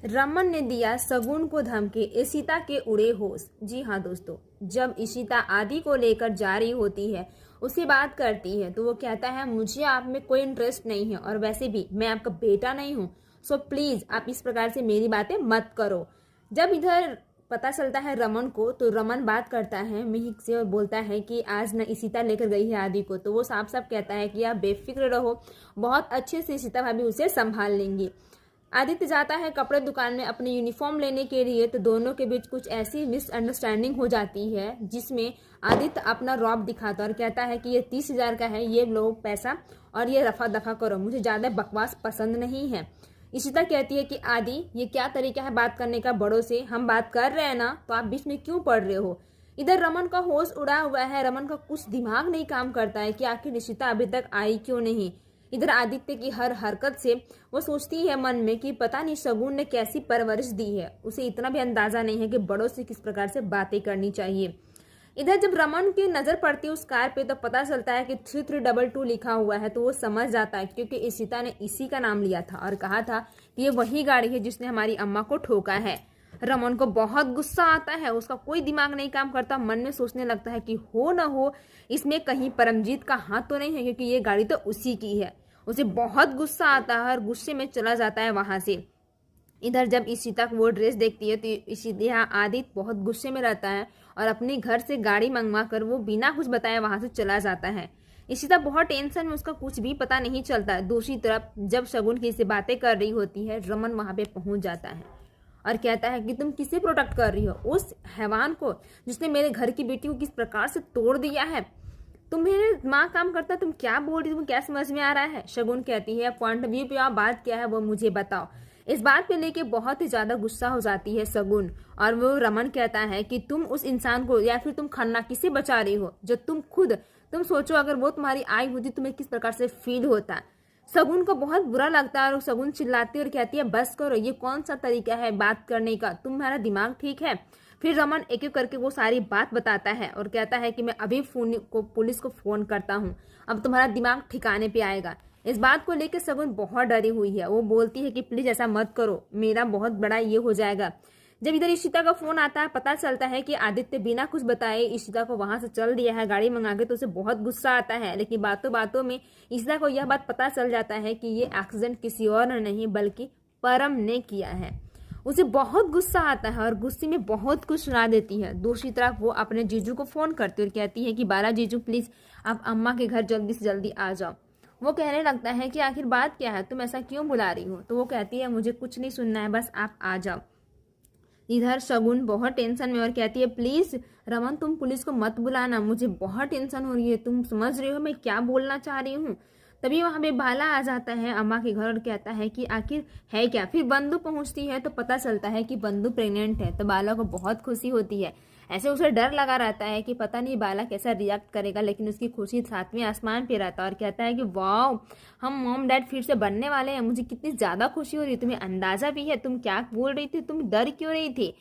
रमन ने दिया शगुन को धमकी, इशिता के उड़े होश। जी हाँ दोस्तों, जब इशिता आदि को लेकर जा रही होती है, उससे बात करती है तो वो कहता है मुझे आप में कोई इंटरेस्ट नहीं है और वैसे भी मैं आपका बेटा नहीं हूँ, सो प्लीज आप इस प्रकार से मेरी बातें मत करो। जब इधर पता चलता है रमन को, तो रमन बात करता है मिहिक से और बोलता है कि आज न इशिता लेकर गई है आदि को, तो वो साफ साफ कहता है कि आप बेफिक्र रहो, बहुत अच्छे से इशिता भाभी उसे संभाल लेंगी। आदित्य जाता है कपड़े दुकान में अपनी यूनिफॉर्म लेने के लिए, तो दोनों के बीच कुछ ऐसी मिसअंडरस्टैंडिंग हो जाती है जिसमें आदित्य अपना रौब दिखाता और कहता है कि ये 30,000 का है, ये लो पैसा और ये रफा दफा करो, मुझे ज़्यादा बकवास पसंद नहीं है। इशिता कहती है कि आदि ये क्या तरीका है बात करने का, बड़ों से हम बात कर रहे हैं ना, तो आप बीच में क्यों पड़ रहे हो। इधर रमन का होश उड़ा हुआ है, रमन का कुछ दिमाग नहीं काम करता है कि आखिर इशिता अभी तक आई क्यों नहीं। इधर आदित्य की हर हरकत से वो सोचती है मन में कि पता नहीं शगुन ने कैसी परवरिश दी है, उसे इतना भी अंदाजा नहीं है कि बड़ों से किस प्रकार से बातें करनी चाहिए। इधर जब रमन की नजर पड़ती है उस कार पे, तो पता चलता है कि 3322 लिखा हुआ है, तो वो समझ जाता है क्योंकि इशिता ने इसी का नाम लिया था और कहा था कि ये वही गाड़ी है जिसने हमारी अम्मा को ठोका है। रमन को बहुत गुस्सा आता है, उसका कोई दिमाग नहीं काम करता, मन में सोचने लगता है कि हो ना हो इसमें कहीं परमजीत का हाथ तो नहीं है, क्योंकि ये गाड़ी तो उसी की है। उसे बहुत गुस्सा आता है और गुस्से में चला जाता है वहां से। इधर जब इशिता वो ड्रेस देखती है तो इशिता आदित्य बहुत गुस्से में रहता है और अपने घर से गाड़ी मंगवा कर वो बिना कुछ बताए वहां से चला जाता है। इशिता बहुत टेंशन में, उसका कुछ भी पता नहीं चलता। दूसरी तरफ जब शगुन की से बातें कर रही होती है, रमन वहां पे पहुंच जाता है और कहता है कि तुम किसे प्रोटेक्ट कर रही हो, उस हैवान को जिसने मेरे घर की बेटी को किस प्रकार से तोड़ दिया है। तुम्हें दिमाग काम करता, तुम क्या बोल रही हो, तुम्हें क्या समझ में आ रहा है। शगुन कहती है पॉइंट ऑफ व्यू पे आप बात क्या है वो मुझे बताओ। इस बात पे लेके बहुत ही ज्यादा गुस्सा हो जाती है शगुन और वो रमन कहता है कि तुम उस इंसान को या फिर तुम खन्ना किसे बचा रही हो जो तुम सोचो अगर वो तुम्हारी आई होती तुम्हें किस प्रकार से फील होता। शगुन को बहुत बुरा लगता है और शगुन चिल्लाती है और कहती है बस करो, ये कौन सा तरीका है बात करने का, तुम्हारा दिमाग ठीक है। फिर रमन एक एक करके वो सारी बात बताता है और कहता है कि मैं अभी पुलिस को फोन करता हूँ, अब तुम्हारा दिमाग ठिकाने पे आएगा। इस बात को लेकर शगुन बहुत डरी हुई है, वो बोलती है कि प्लीज ऐसा मत करो, मेरा बहुत बड़ा ये हो जाएगा। जब इधर इशिता का फोन आता है, पता चलता है कि आदित्य बिना कुछ बताए इशिता को वहां से चल दिया है गाड़ी मंगा के, तो उसे बहुत गुस्सा आता है। लेकिन बातों बातों में इशिता को यह बात पता चल जाता है कि ये एक्सीडेंट किसी और ने नहीं बल्कि परम ने किया है। उसे बहुत गुस्सा आता है और गुस्से में बहुत कुछ सुना देती है। दूसरी तरफ वो अपने जीजू को फोन करती है और कहती है कि बाला जीजू प्लीज आप अम्मा के घर जल्दी से जल्दी आ जाओ। वो कहने लगता है कि आखिर बात क्या है, तुम ऐसा क्यों बुला रही हो। तो वो कहती है मुझे कुछ नहीं सुनना है, बस आप आ जाओ। इधर शगुन बहुत टेंशन में और कहती है प्लीज रमन तुम पुलिस को मत बुलाना, मुझे बहुत टेंशन हो रही है, तुम समझ रहे हो मैं क्या बोलना चाह रही हूँ। तभी वहां पे बाला आ जाता है अम्मा के घर और कहता है कि आखिर है क्या। फिर बंदू पहुंचती है तो पता चलता है कि बंदू प्रेग्नेंट है, तो बाला को बहुत खुशी होती है। ऐसे उसे डर लगा रहता है कि पता नहीं बाला कैसा रिएक्ट करेगा, लेकिन उसकी खुशी सातवें आसमान पे रहता है और कहता है कि वाह हम मॉम डैड फिर से बनने वाले हैं, मुझे कितनी ज्यादा खुशी हो रही है, तुम्हें अंदाजा भी है, तुम क्या बोल रही थी, तुम डर क्यों रही थी।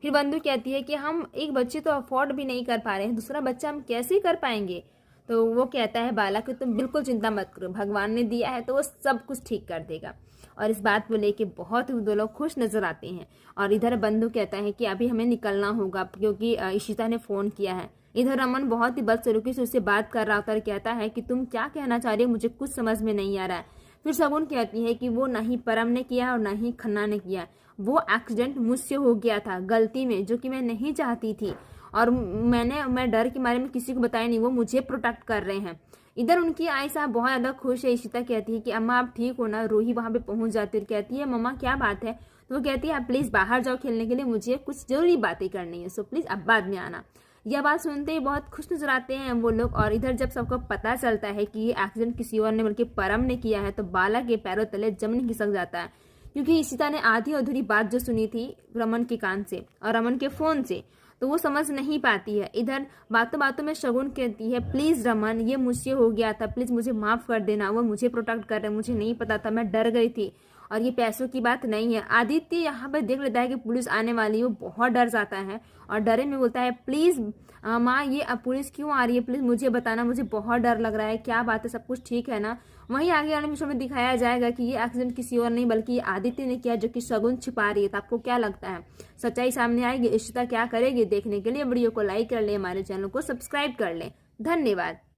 फिर बंधु कहती है कि हम एक बच्चे तो अफोर्ड भी नहीं कर पा रहे हैं, दूसरा बच्चा हम कैसे कर पाएंगे। तो वो कहता है बाला कि तुम बिल्कुल चिंता मत करो, भगवान ने दिया है तो वो सब कुछ ठीक कर देगा। और इस बात को लेके बहुत ही दो लोग खुश नजर आते हैं। और इधर बंधु कहता है कि अभी हमें निकलना होगा क्योंकि इशिता ने फोन किया है। इधर रमन बहुत ही बदसलूकी से उससे बात कर रहा होता है, कहता है कि तुम क्या कहना चाह रही हो, मुझे कुछ समझ में नहीं आ रहा है। फिर शगुन कहती है कि वो ना ही परम ने किया और ना ही खन्ना ने किया, वो एक्सीडेंट मुझसे हो गया था गलती में, जो कि मैं नहीं चाहती थी और मैं डर के मारे में किसी को बताया नहीं, वो मुझे प्रोटेक्ट कर रहे हैं। इधर उनकी आई साहब बहुत ज्यादा खुश है। इशिता कहती है कि अम्मा आप ठीक हो ना। रूही वहां पे पहुंच जाती है और कहती है मम्मा क्या बात है। तो वो कहती है आप प्लीज बाहर जाओ खेलने के लिए, मुझे कुछ जरूरी बातें करनी है, सो प्लीज अब बाद में आना। यह बात सुनते ही बहुत खुश नजर आते हैं वो लोग। और इधर जब सबको पता चलता है कि ये एक्सीडेंट किसी और ने बल्कि परम ने किया है, तो बाला के पैरों तले जमीन खिसक जाता है, क्योंकि इशिता ने आधी अधूरी बात जो सुनी थी रमन के कान से और रमन के फोन से, तो वो समझ नहीं पाती है। इधर बातों बातों में शगुन कहती है प्लीज रमन ये मुझसे हो गया था, प्लीज मुझे माफ कर देना, वो मुझे प्रोटेक्ट कर रहे, मुझे नहीं पता था, मैं डर गई थी। और ये पैसों की बात नहीं है। आदित्य यहाँ पर देख लेता है कि पुलिस आने वाली है, वो बहुत डर जाता है और डरे में बोलता है प्लीज़ माँ ये अब पुलिस क्यों आ रही है, प्लीज़ मुझे बताना, मुझे बहुत डर लग रहा है, क्या बात है, सब कुछ ठीक है ना। वहीं आगे वाले एपिसोड में दिखाया जाएगा कि ये एक्सीडेंट किसी और नहीं बल्कि आदित्य ने किया, जो कि शगुन छिपा रही है। तो आपको क्या लगता है, सच्चाई सामने आएगी, इशिता क्या करेगी? देखने के लिए वीडियो को लाइक कर ले, हमारे चैनल को सब्सक्राइब कर ले। धन्यवाद।